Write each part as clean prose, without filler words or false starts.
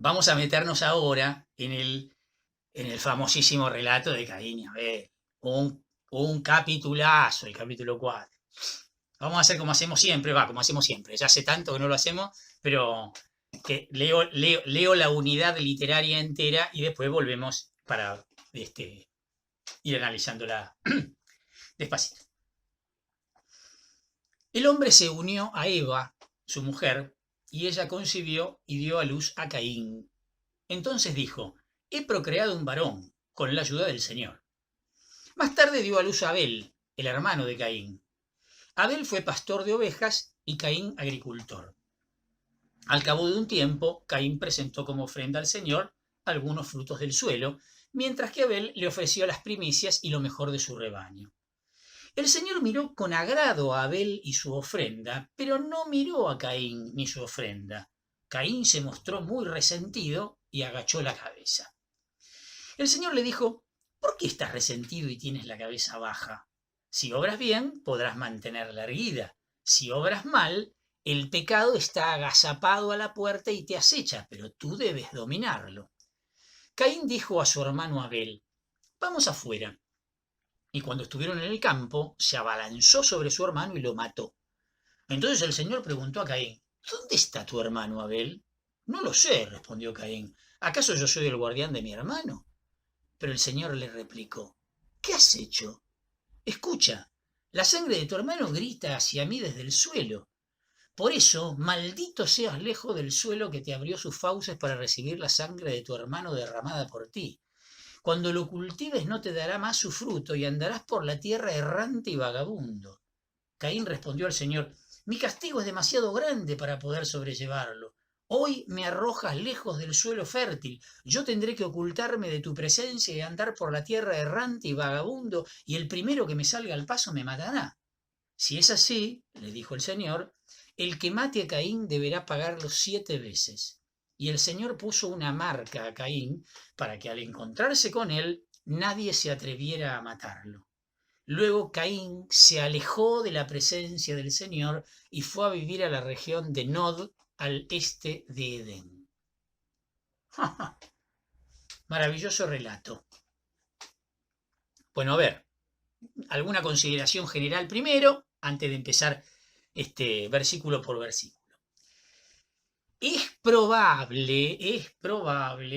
vamos a meternos ahora en el famosísimo relato de Caín y Abel. Un capitulazo, el capítulo 4. Vamos a hacer como hacemos siempre, como hacemos siempre. Ya hace tanto que no lo hacemos, pero que leo la unidad literaria entera y después volvemos para ir analizándola despacito. El hombre se unió a Eva, su mujer, y ella concibió y dio a luz a Caín. Entonces dijo: he procreado un varón, con la ayuda del Señor. Más tarde dio a luz a Abel, el hermano de Caín. Abel fue pastor de ovejas y Caín agricultor. Al cabo de un tiempo, Caín presentó como ofrenda al Señor algunos frutos del suelo, mientras que Abel le ofreció las primicias y lo mejor de su rebaño. El Señor miró con agrado a Abel y su ofrenda, pero no miró a Caín ni su ofrenda. Caín se mostró muy resentido y agachó la cabeza. El Señor le dijo: ¿por qué estás resentido y tienes la cabeza baja? Si obras bien, podrás mantenerla erguida. Si obras mal, el pecado está agazapado a la puerta y te acecha, pero tú debes dominarlo. Caín dijo a su hermano Abel: vamos afuera. Y cuando estuvieron en el campo, se abalanzó sobre su hermano y lo mató. Entonces el Señor preguntó a Caín: ¿dónde está tu hermano Abel? No lo sé, respondió Caín. ¿Acaso yo soy el guardián de mi hermano? Pero el Señor le replicó: ¿qué has hecho? Escucha, la sangre de tu hermano grita hacia mí desde el suelo. Por eso, maldito seas lejos del suelo que te abrió sus fauces para recibir la sangre de tu hermano derramada por ti. Cuando lo cultives no te dará más su fruto y andarás por la tierra errante y vagabundo. Caín respondió al Señor: mi castigo es demasiado grande para poder sobrellevarlo. Hoy me arrojas lejos del suelo fértil. Yo tendré que ocultarme de tu presencia y andar por la tierra errante y vagabundo, y el primero que me salga al paso me matará. Si es así, le dijo el Señor, el que mate a Caín deberá pagarlo 7 veces. Y el Señor puso una marca a Caín para que al encontrarse con él nadie se atreviera a matarlo. Luego Caín se alejó de la presencia del Señor y fue a vivir a la región de Nod, al este de Edén. Maravilloso relato. Bueno, a ver, alguna consideración general primero, antes de empezar versículo por versículo. Es probable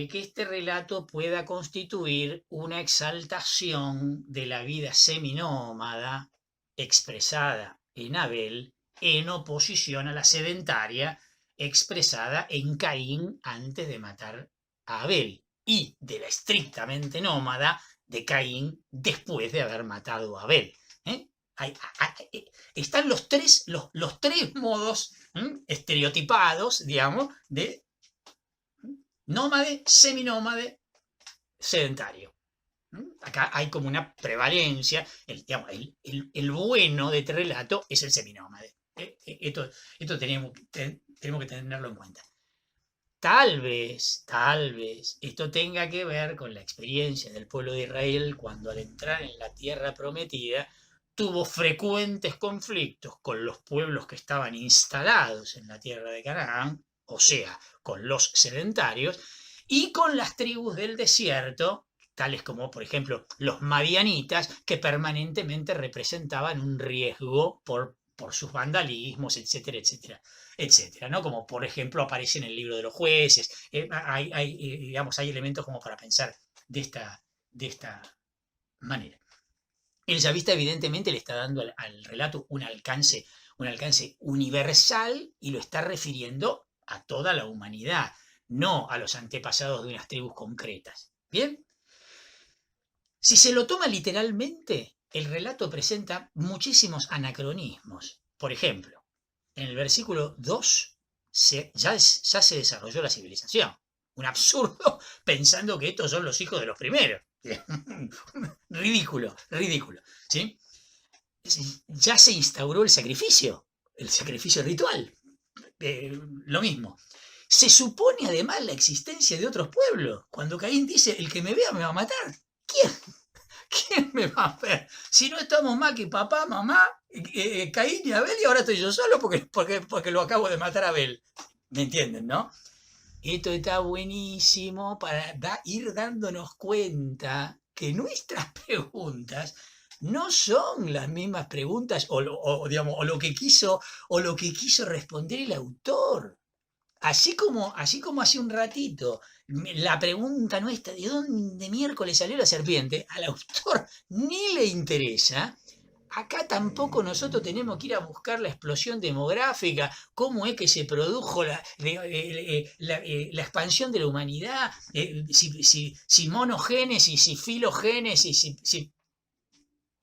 que este relato pueda constituir una exaltación de la vida seminómada expresada en Abel en oposición a la sedentaria expresada en Caín antes de matar a Abel, y de la estrictamente nómada de Caín después de haber matado a Abel. Están los tres modos estereotipados, digamos, de nómade, seminómade, sedentario. Acá hay como una prevalencia. El bueno de este relato es el seminómade. Esto tenemos que tenerlo en cuenta. Tal vez esto tenga que ver con la experiencia del pueblo de Israel cuando al entrar en la tierra prometida tuvo frecuentes conflictos con los pueblos que estaban instalados en la tierra de Canaán, o sea, con los sedentarios, y con las tribus del desierto, tales como, por ejemplo, los madianitas, que permanentemente representaban un riesgo por sus vandalismos, etcétera, etcétera, etcétera, ¿no? Como, por ejemplo, aparece en el libro de los jueces. Hay elementos como para pensar de esta manera. El yavista evidentemente le está dando al relato un alcance universal y lo está refiriendo a toda la humanidad, no a los antepasados de unas tribus concretas. ¿Bien? Si se lo toma literalmente, el relato presenta muchísimos anacronismos. Por ejemplo, en el versículo 2 ya se desarrolló la civilización. Un absurdo pensando que estos son los hijos de los primeros. Ridículo, ¿sí? Ya se instauró el sacrificio ritual. Lo mismo. Se supone además la existencia de otros pueblos. Cuando Caín dice: el que me vea me va a matar. ¿Quién me va a ver? Si no estamos más que papá, mamá, Caín y Abel, y ahora estoy yo solo porque lo acabo de matar a Abel. ¿Me entienden, no? Esto está buenísimo para ir dándonos cuenta que nuestras preguntas no son las mismas preguntas digamos, o lo que quiso responder el autor. Así como hace un ratito, la pregunta nuestra, ¿de dónde miércoles salió la serpiente? Al autor ni le interesa. Acá tampoco nosotros tenemos que ir a buscar la explosión demográfica, cómo es que se produjo la expansión de la humanidad, si monogénesis, si filogénesis,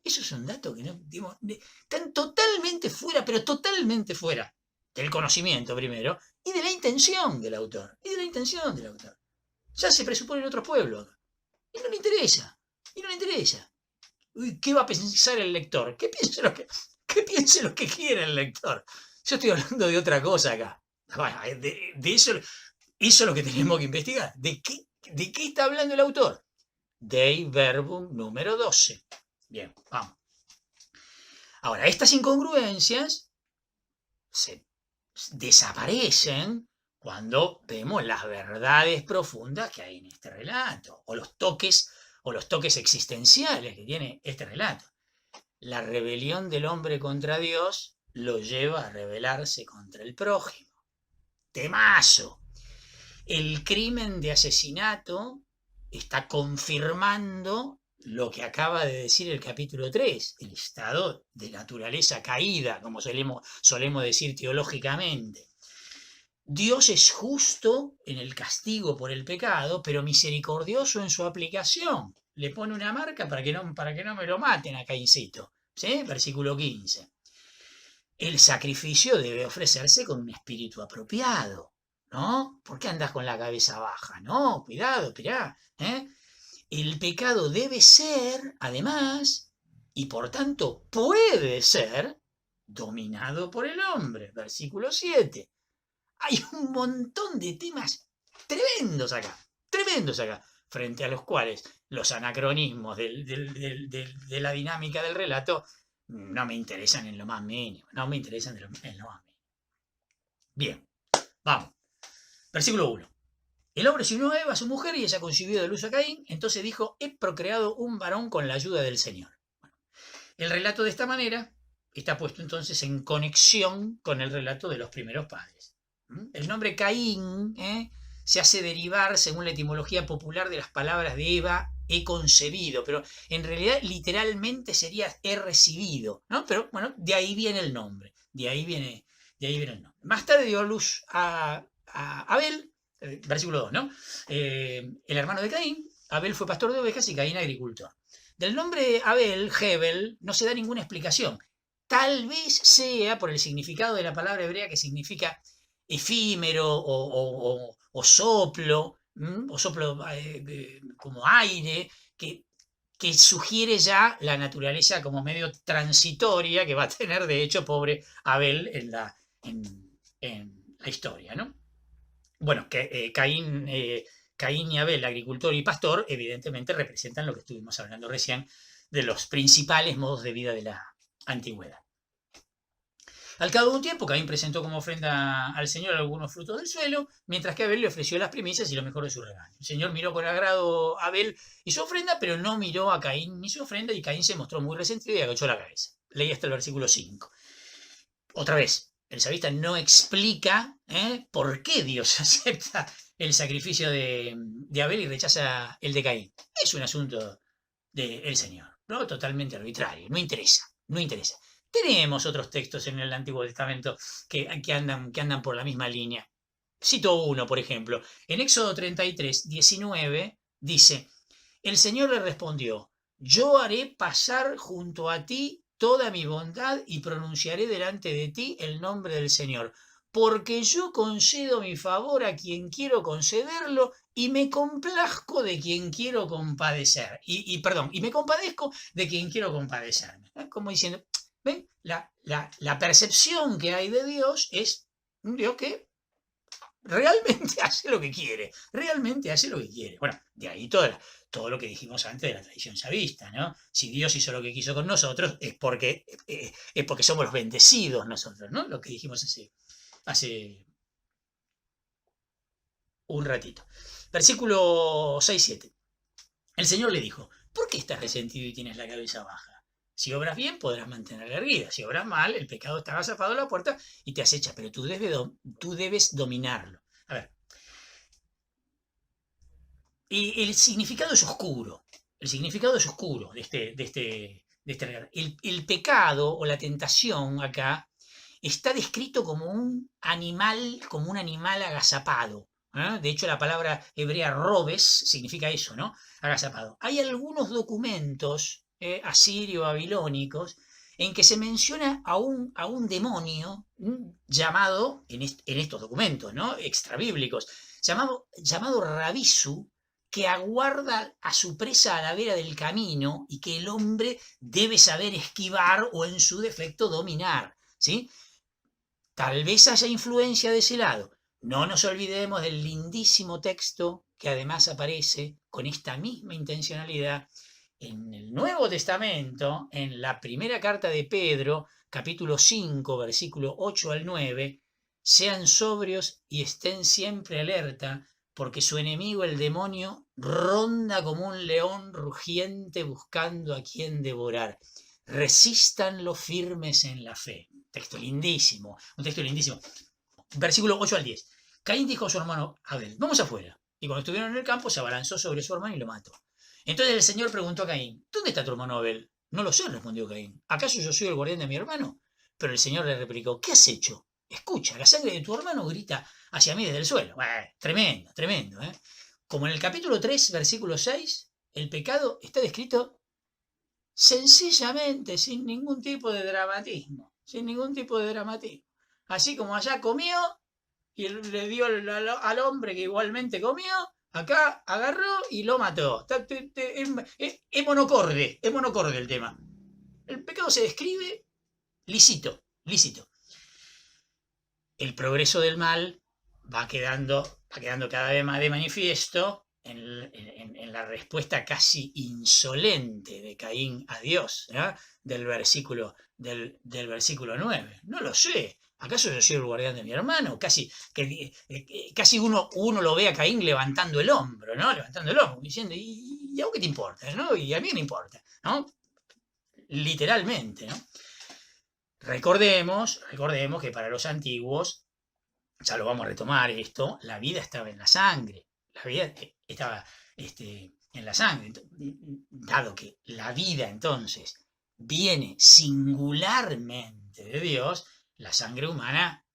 esos son datos que no, digamos, están totalmente fuera, pero totalmente fuera del conocimiento primero y de la intención del autor. Y de la intención del autor. Ya se presupone en otros pueblos. Y no le interesa. Y no le interesa. Uy, ¿qué va a pensar el lector? ¿Qué piense lo que quiera el lector? Yo estoy hablando de otra cosa acá. Bueno, de eso es lo que tenemos que investigar. ¿De qué está hablando el autor? Dei verbum número 12. Bien, vamos. Ahora, estas incongruencias se desaparecen cuando vemos las verdades profundas que hay en este relato, o los toques existenciales que tiene este relato. La rebelión del hombre contra Dios lo lleva a rebelarse contra el prójimo. Temazo. El crimen de asesinato está confirmando lo que acaba de decir el capítulo 3, el estado de naturaleza caída, como solemos decir teológicamente. Dios es justo en el castigo por el pecado, pero misericordioso en su aplicación. Le pone una marca para que no me lo maten a Caincito. ¿Sí? Versículo 15. El sacrificio debe ofrecerse con un espíritu apropiado, ¿no? ¿Por qué andas con la cabeza baja? No, cuidado, esperá, ¿eh? El pecado debe ser, además, y por tanto puede ser, dominado por el hombre. Versículo 7. Hay un montón de temas tremendos acá, frente a los cuales los anacronismos de la dinámica del relato no me interesan en lo más mínimo, no me interesan en lo más mínimo. Bien, vamos. Versículo 1. El hombre se unió a Eva, a su mujer, y ella concibió de luz a Caín. Entonces dijo, he procreado un varón con la ayuda del Señor. Bueno, el relato de esta manera está puesto entonces en conexión con el relato de los primeros padres. El nombre Caín se hace derivar, según la etimología popular, de las palabras de Eva, he concebido, pero en realidad literalmente sería he recibido, ¿no? Pero bueno, de ahí viene el nombre, de ahí viene el nombre. Más tarde dio luz a Abel, versículo 2, ¿no? El hermano de Caín. Abel fue pastor de ovejas y Caín agricultor. Del nombre Abel, Hebel, no se da ninguna explicación. Tal vez sea por el significado de la palabra hebrea, que significa efímero o soplo, como aire, que sugiere ya la naturaleza como medio transitoria que va a tener, de hecho, pobre Abel en la historia, ¿no? Bueno, que Caín y Abel, agricultor y pastor, evidentemente representan lo que estuvimos hablando recién de los principales modos de vida de la antigüedad. Al cabo de un tiempo, Caín presentó como ofrenda al Señor algunos frutos del suelo, mientras que Abel le ofreció las primicias y lo mejor de su rebaño. El Señor miró con agrado a Abel y su ofrenda, pero no miró a Caín ni su ofrenda, y Caín se mostró muy resentido y agachó la cabeza. Leí hasta el versículo 5. Otra vez, el salmista no explica por qué Dios acepta el sacrificio de Abel y rechaza el de Caín. Es un asunto del Señor, ¿no? Totalmente arbitrario, no interesa. Tenemos otros textos en el Antiguo Testamento que andan por la misma línea. Cito uno, por ejemplo. En Éxodo 33, 19, dice, el Señor le respondió, yo haré pasar junto a ti toda mi bondad y pronunciaré delante de ti el nombre del Señor, porque yo concedo mi favor a quien quiero concederlo y me complazco de quien quiero compadecer. Y me compadezco de quien quiero compadecerme. Como diciendo, ¿ven? La percepción que hay de Dios es un Dios que realmente hace lo que quiere, Bueno, de ahí todo lo que dijimos antes de la tradición chavista, ¿no? Si Dios hizo lo que quiso con nosotros es porque somos los bendecidos nosotros, ¿no? Lo que dijimos hace un ratito. Versículo 6-7. El Señor le dijo, ¿por qué estás resentido y tienes la cabeza baja? Si obras bien, podrás mantenerla erguida. Si obras mal, el pecado está agazapado a la puerta y te acecha, pero tú debes dominarlo. A ver, y el significado es oscuro. El significado es oscuro de este regalo. El pecado o la tentación acá está descrito como un animal agazapado. ¿Eh? De hecho, la palabra hebrea robes significa eso, ¿no? Agazapado. Hay algunos documentos asirio-babilónicos en que se menciona a un demonio llamado, en estos documentos, ¿no? Extrabíblicos, llamado Rabisu, que aguarda a su presa a la vera del camino y que el hombre debe saber esquivar o en su defecto dominar, ¿sí? Tal vez haya influencia de ese lado. No nos olvidemos del lindísimo texto que además aparece con esta misma intencionalidad en el Nuevo Testamento, en la primera carta de Pedro, capítulo 5, versículo 8 al 9. Sean sobrios y estén siempre alerta, porque su enemigo el demonio ronda como un león rugiente buscando a quien devorar. Resistan los firmes en la fe. Texto lindísimo, un texto lindísimo. Versículo 8 al 10. Caín dijo a su hermano Abel, vamos afuera. Y cuando estuvieron en el campo se abalanzó sobre su hermano y lo mató. Entonces el Señor preguntó a Caín, ¿dónde está tu hermano Abel? No lo sé, respondió Caín. ¿Acaso yo soy el guardián de mi hermano? Pero el Señor le replicó, ¿qué has hecho? Escucha, la sangre de tu hermano grita hacia mí desde el suelo. Tremendo, tremendo. Como en el capítulo 3, versículo 6, el pecado está descrito sencillamente, sin ningún tipo de dramatismo. Sin ningún tipo de dramatismo. Así como allá comió y le dio al hombre que igualmente comió, acá agarró y lo mató. Es monocorde el tema. El pecado se describe lícito, lícito. El progreso del mal va quedando cada vez más de manifiesto en la respuesta casi insolente de Caín a Dios, ¿eh? del versículo 9. No lo sé. ¿Acaso yo soy el guardián de mi hermano? Casi uno lo ve a Caín levantando el hombro, ¿no? Levantando el hombro, diciendo, ¿y a vos qué te importa? ¿No? ¿Y a mí qué me importa? ¿No? Literalmente, ¿no? Recordemos que para los antiguos, ya lo vamos a retomar esto, la vida estaba en la sangre, la vida estaba en la sangre. Dado que la vida entonces viene singularmente de Dios, la sangre humana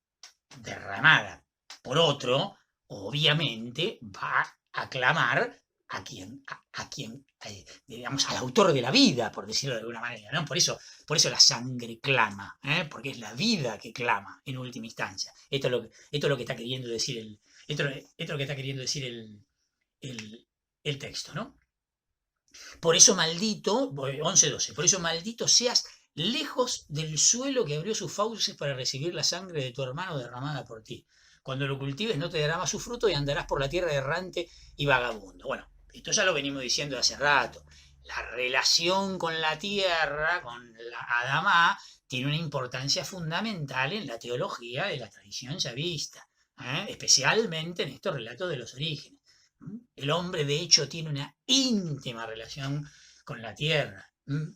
derramada por otro, obviamente va a clamar digamos, al autor de la vida, por decirlo de alguna manera, ¿no? Por eso la sangre clama, porque es la vida que clama en última instancia. Esto es lo que está queriendo decir el texto, ¿no? Por eso maldito, 11:12, por eso maldito seas lejos del suelo que abrió sus fauces para recibir la sangre de tu hermano derramada por ti. Cuando lo cultives no te dará más su fruto y andarás por la tierra errante y vagabundo. Bueno, esto ya lo venimos diciendo hace rato. La relación con la tierra, con la Adamá, tiene una importancia fundamental en la teología de la tradición yavista, especialmente en estos relatos de los orígenes. El hombre, de hecho, tiene una íntima relación con la tierra.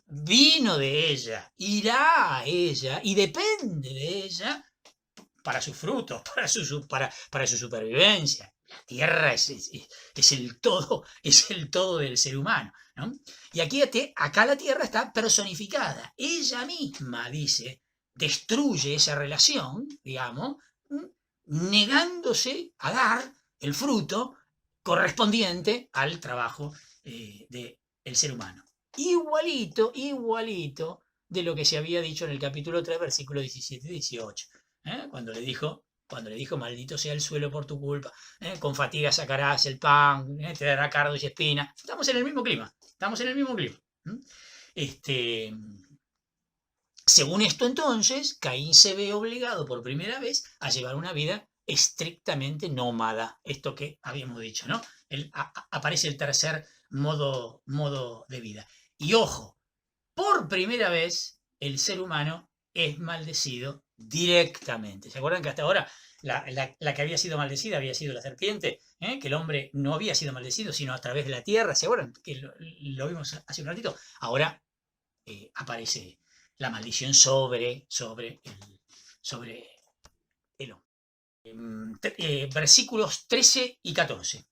Vino de ella, irá a ella y depende de ella para sus frutos, para su supervivencia. La tierra es el todo del ser humano, ¿no? Y acá la tierra está personificada. Ella misma, dice, destruye esa relación, digamos, negándose a dar el fruto correspondiente al trabajo del ser humano. Igualito de lo que se había dicho en el capítulo 3, versículos 17 y 18. Cuando le dijo, maldito sea el suelo por tu culpa, con fatiga sacarás el pan, te dará cardos y espina. Estamos en el mismo clima. Según esto entonces, Caín se ve obligado por primera vez a llevar una vida estrictamente nómada, esto que habíamos dicho, ¿no? Aparece el tercer modo de vida. Y ojo, por primera vez el ser humano es maldecido directamente. ¿Se acuerdan que hasta ahora la que había sido maldecida había sido la serpiente? Que el hombre no había sido maldecido, sino a través de la tierra. ¿Se acuerdan? Que lo vimos hace un ratito. Ahora aparece la maldición sobre el hombre. Versículos 13 y 14.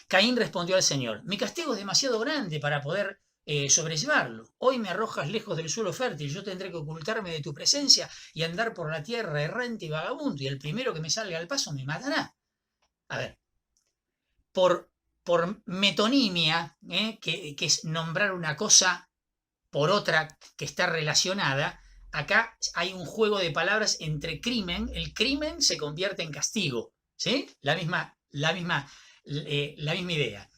Caín respondió al Señor: mi castigo es demasiado grande para poder sobrellevarlo. Hoy me arrojas lejos del suelo fértil, yo tendré que ocultarme de tu presencia y andar por la tierra errante y vagabundo, y el primero que me salga al paso me matará. A ver, por metonimia, que es nombrar una cosa por otra que está relacionada, acá hay un juego de palabras entre crimen. El crimen se convierte en castigo, ¿sí? La misma idea.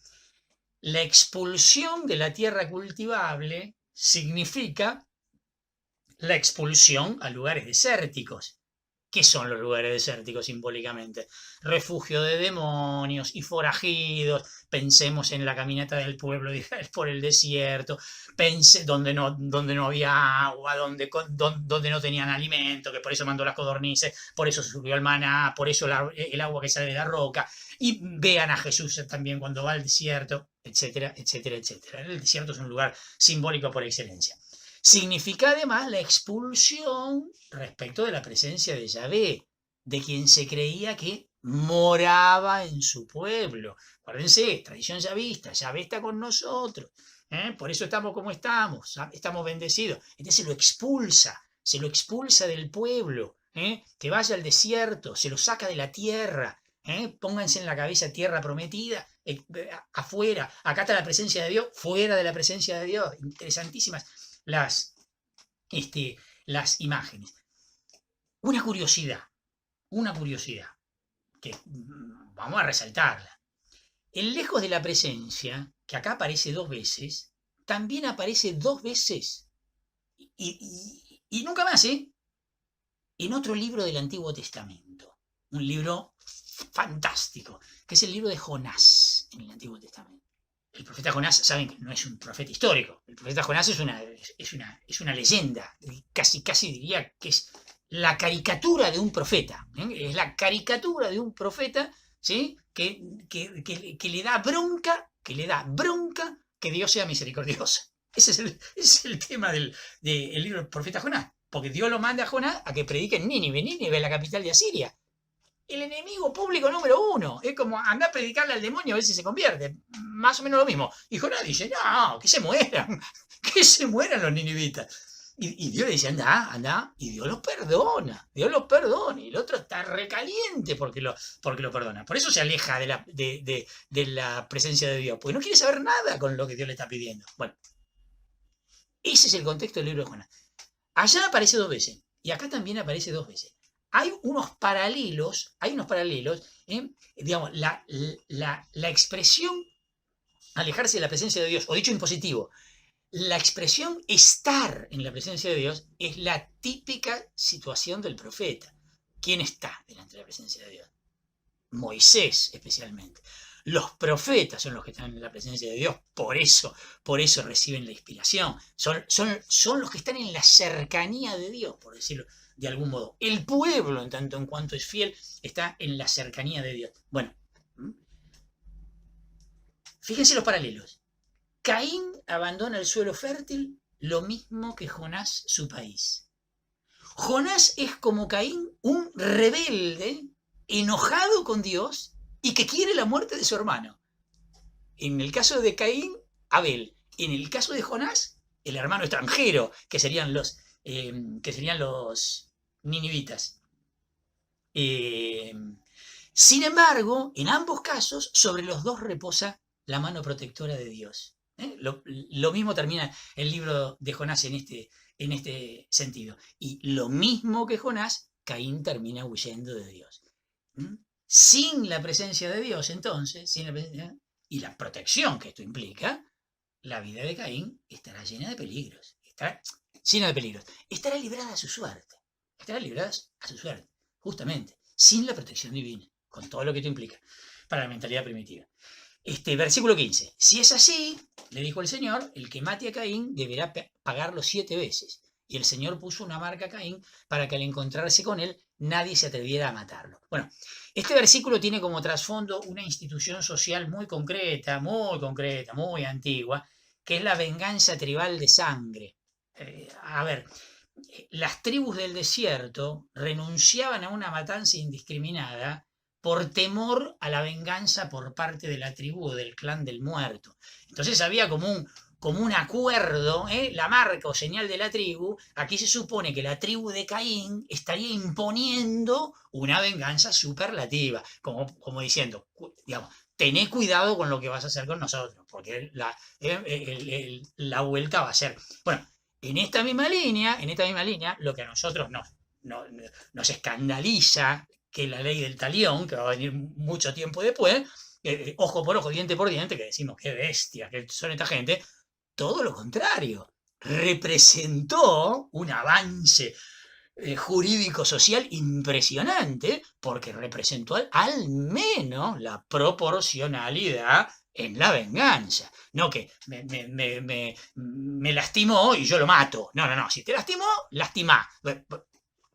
La expulsión de la tierra cultivable significa la expulsión a lugares desérticos. ¿Qué son los lugares desérticos simbólicamente? Refugio de demonios y forajidos. Pensemos en la caminata del pueblo de Israel por el desierto, donde no había agua, donde no tenían alimento, que por eso mandó las codornices, por eso se subió el maná, por eso el agua que sale de la roca. Y vean a Jesús también cuando va al desierto, etcétera, etcétera, etcétera. El desierto es un lugar simbólico por excelencia. Significa además la expulsión respecto de la presencia de Yahvé, de quien se creía que moraba en su pueblo. Acuérdense, tradición yahvista, Yahvé está con nosotros, por eso estamos como estamos bendecidos. Entonces se lo expulsa del pueblo, que vaya al desierto, se lo saca de la tierra. Pónganse en la cabeza tierra prometida, afuera, acá está la presencia de Dios, fuera de la presencia de Dios. Interesantísimas las imágenes. Una curiosidad que vamos a resaltarla. El lejos de la presencia, que acá aparece 2 veces, también aparece 2 veces y nunca más, en otro libro del Antiguo Testamento, un libro fantástico, que es el libro de Jonás en el Antiguo Testamento. El profeta Jonás, saben que no es un profeta histórico. El profeta Jonás es una leyenda. Casi diría que es la caricatura de un profeta. Es la caricatura de un profeta, ¿sí? que le da bronca que Dios sea misericordioso. Ese es el tema del libro del profeta Jonás. Porque Dios lo manda a Jonás a que predique en Nínive. Nínive es la capital de Asiria. El enemigo público número 1. Es como andar a predicarle al demonio a ver si se convierte. Más o menos lo mismo. Y Jonás dice: no, que se mueran. Que se mueran los ninivitas. Y Dios le dice: anda. Y Dios los perdona. Y el otro está recaliente porque lo perdona. Por eso se aleja de la presencia de Dios. Porque no quiere saber nada con lo que Dios le está pidiendo. Bueno, ese es el contexto del libro de Jonás. Allá aparece 2 veces. Y acá también aparece 2 veces. Hay unos paralelos, digamos, la expresión alejarse de la presencia de Dios, o dicho en positivo, la expresión estar en la presencia de Dios es la típica situación del profeta. ¿Quién está delante de la presencia de Dios? Moisés especialmente. Los profetas son los que están en la presencia de Dios, por eso reciben la inspiración. Son los que están en la cercanía de Dios, por decirlo de algún modo. El pueblo, en tanto en cuanto es fiel, está en la cercanía de Dios. Bueno, fíjense los paralelos. Caín abandona el suelo fértil lo mismo que Jonás su país. Jonás es como Caín, un rebelde, enojado con Dios y que quiere la muerte de su hermano. En el caso de Caín, Abel. En el caso de Jonás, el hermano extranjero, que serían los ninivitas. Sin embargo, en ambos casos, sobre los 2 reposa la mano protectora de Dios. Lo mismo termina el libro de Jonás en este sentido. Y lo mismo que Jonás, Caín termina huyendo de Dios. Sin la presencia de Dios, entonces, y la protección que esto implica, la vida de Caín estará llena de peligros. Estará librada a su suerte. Justamente, sin la protección divina, con todo lo que esto implica para la mentalidad primitiva. Versículo 15. Si es así, le dijo el Señor, el que mate a Caín deberá pagarlo 7 veces. y el Señor puso una marca a Caín para que al encontrarse con él nadie se atreviera a matarlo. Bueno, este versículo tiene como trasfondo una institución social muy concreta, muy antigua, que es la venganza tribal de sangre. A ver, las tribus del desierto renunciaban a una matanza indiscriminada por temor a la venganza por parte de la tribu o del clan del muerto. Entonces había como un acuerdo, la marca o señal de la tribu. Aquí se supone que la tribu de Caín estaría imponiendo una venganza superlativa, como diciendo, digamos, tené cuidado con lo que vas a hacer con nosotros, porque la vuelta va a ser. Bueno, en esta misma línea, lo que a nosotros nos escandaliza, que la ley del talión, que va a venir mucho tiempo después, ojo por ojo, diente por diente, que decimos qué bestias que son esta gente, todo lo contrario, representó un avance jurídico-social impresionante, porque representó al menos la proporcionalidad en la venganza. No que me lastimó y yo lo mato. No, si te lastimó, lastimá.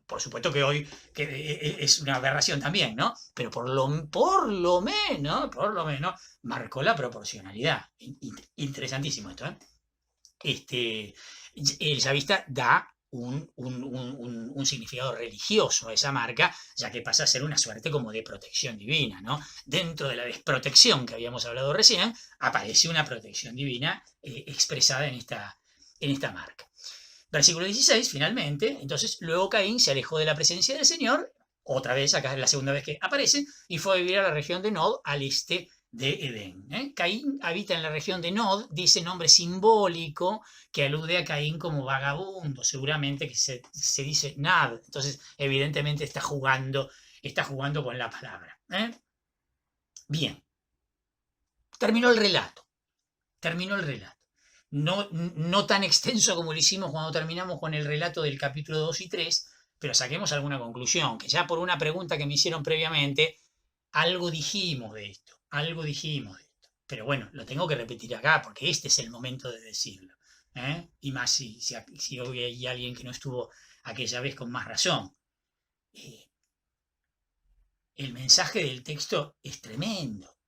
Por supuesto que hoy es una aberración también, ¿no? Pero por lo menos, marcó la proporcionalidad. Interesantísimo esto, ¿eh? El yavista da un significado religioso a esa marca, ya que pasa a ser una suerte como de protección divina, ¿no? Dentro de la desprotección que habíamos hablado recién, aparece una protección divina expresada en esta marca. Versículo 16, finalmente, entonces luego Caín se alejó de la presencia del Señor, otra vez, acá es la segunda vez que aparece, y fue a vivir a la región de Nod, al este de Edén. Caín habita en la región de Nod, dice nombre simbólico que alude a Caín como vagabundo, seguramente que se dice Nad, entonces evidentemente está jugando con la palabra. Bien, terminó el relato. No tan extenso como lo hicimos cuando terminamos con el relato del capítulo 2 y 3, pero saquemos alguna conclusión, que ya por una pregunta que me hicieron previamente, algo dijimos de esto. Pero bueno, lo tengo que repetir acá, porque este es el momento de decirlo. Y más si hoy hay alguien que no estuvo aquella vez con más razón. El mensaje del texto es tremendo.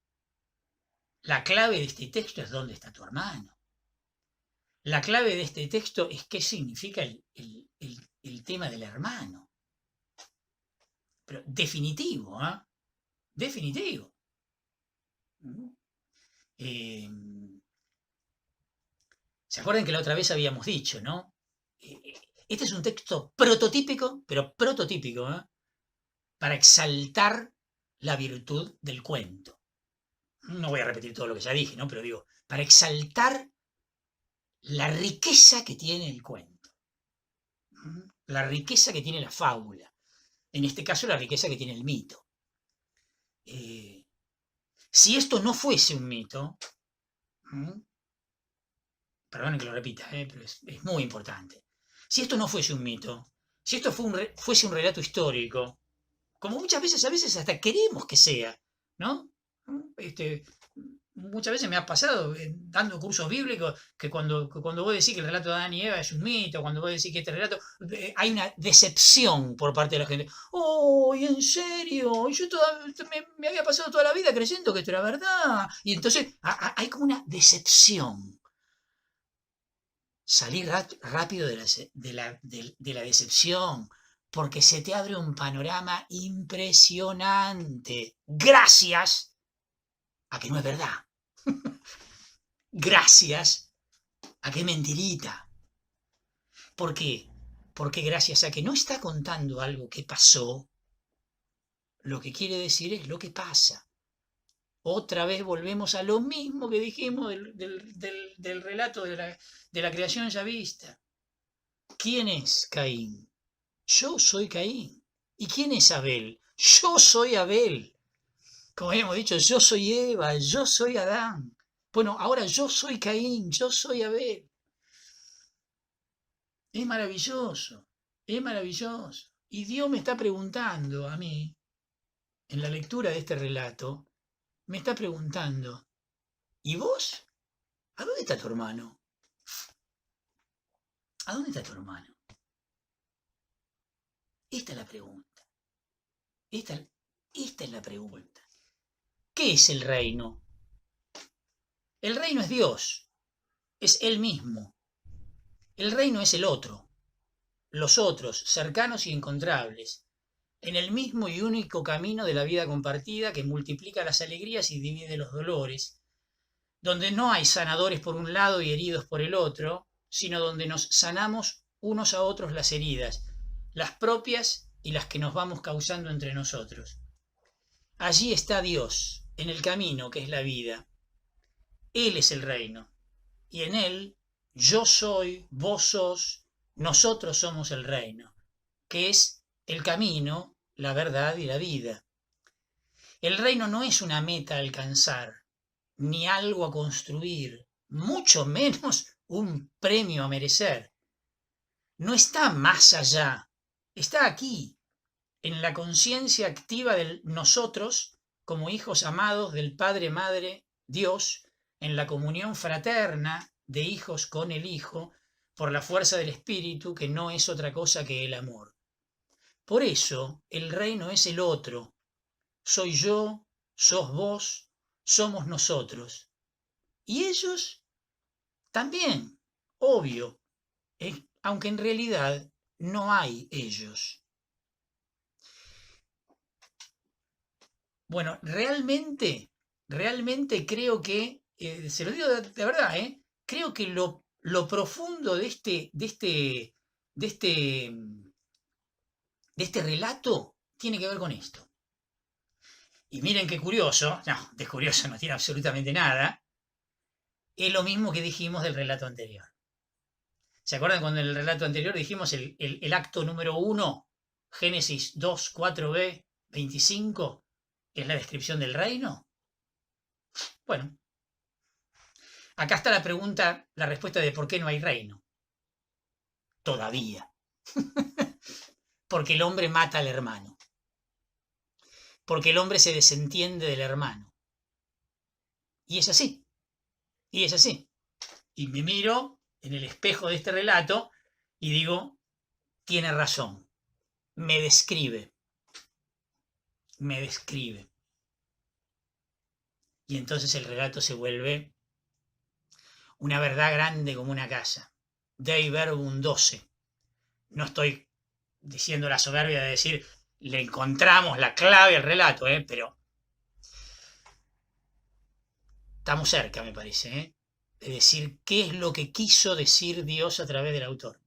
La clave de este texto es dónde está tu hermano. La clave de este texto es qué significa el tema del hermano. Pero definitivo, ¿eh? Definitivo. ¿Se acuerdan que la otra vez habíamos dicho, ¿no? Este es un texto prototípico, pero prototípico, ¿eh? Para exaltar la virtud del cuento. No voy a repetir todo lo que ya dije, ¿no? Pero digo, para exaltar la riqueza que tiene el cuento. La riqueza que tiene la fábula. En este caso, la riqueza que tiene el mito. Si esto no fuese un mito, perdonen que lo repita, pero es muy importante. Si esto no fuese un mito, si esto fuese un relato histórico, como muchas veces, a veces hasta queremos que sea, ¿no? Muchas veces me ha pasado dando cursos bíblicos que cuando vos decís que el relato de Adán y Eva es un mito, cuando vos decís que este relato, hay una decepción por parte de la gente. ¡Oh, en serio! Yo me había pasado toda la vida creyendo que esto era verdad. Y entonces hay como una decepción. Salir rápido de la decepción, porque se te abre un panorama impresionante. Gracias a que no es verdad. Gracias a que es mentirita. ¿Por qué? Porque gracias a que no está contando algo que pasó, lo que quiere decir es lo que pasa. Otra vez volvemos a lo mismo que dijimos del relato de la creación ya vista. ¿Quién es Caín? Yo soy Caín. ¿Y quién es Abel? Yo soy Abel. Como habíamos dicho, yo soy Eva, yo soy Adán. Bueno, ahora yo soy Caín, yo soy Abel. Es maravilloso, es maravilloso. Y Dios me está preguntando a mí, en la lectura de este relato, me está preguntando, ¿y vos? ¿A dónde está tu hermano? ¿A dónde está tu hermano? Esta es la pregunta. Esta es la pregunta. ¿Qué es el reino? El reino es Dios, es Él mismo. El reino es el otro, los otros, cercanos y encontrables, en el mismo y único camino de la vida compartida que multiplica las alegrías y divide los dolores, donde no hay sanadores por un lado y heridos por el otro, sino donde nos sanamos unos a otros las heridas, las propias y las que nos vamos causando entre nosotros. Allí está Dios, en el camino que es la vida. Él es el reino, y en Él yo soy, vos sos, nosotros somos el reino, que es el camino, la verdad y la vida. El reino no es una meta a alcanzar, ni algo a construir, mucho menos un premio a merecer. No está más allá, está aquí, en la conciencia activa de nosotros como hijos amados del Padre, Madre, Dios, en la comunión fraterna de hijos con el Hijo, por la fuerza del Espíritu, que no es otra cosa que el amor. Por eso el reino es el otro. Soy yo, sos vos, somos nosotros. Y ellos también, obvio, aunque en realidad no hay ellos. Bueno, realmente creo que, se lo digo de verdad, creo que lo profundo de este relato tiene que ver con esto. Y miren qué curioso, no, de curioso no tiene absolutamente nada, es lo mismo que dijimos del relato anterior. ¿Se acuerdan cuando en el relato anterior dijimos el acto número 1, Génesis 2, 4b, 25, es la descripción del reino? Bueno, acá está la pregunta, la respuesta de por qué no hay reino. Todavía. Porque el hombre mata al hermano. Porque el hombre se desentiende del hermano. Y es así. Y es así. Y me miro en el espejo de este relato y digo, tiene razón. Me describe. Me describe. Y entonces el relato se vuelve una verdad grande como una casa. Dei verbum 12. No estoy diciendo la soberbia de decir, le encontramos la clave al relato, pero estamos cerca, me parece, de decir qué es lo que quiso decir Dios a través del autor.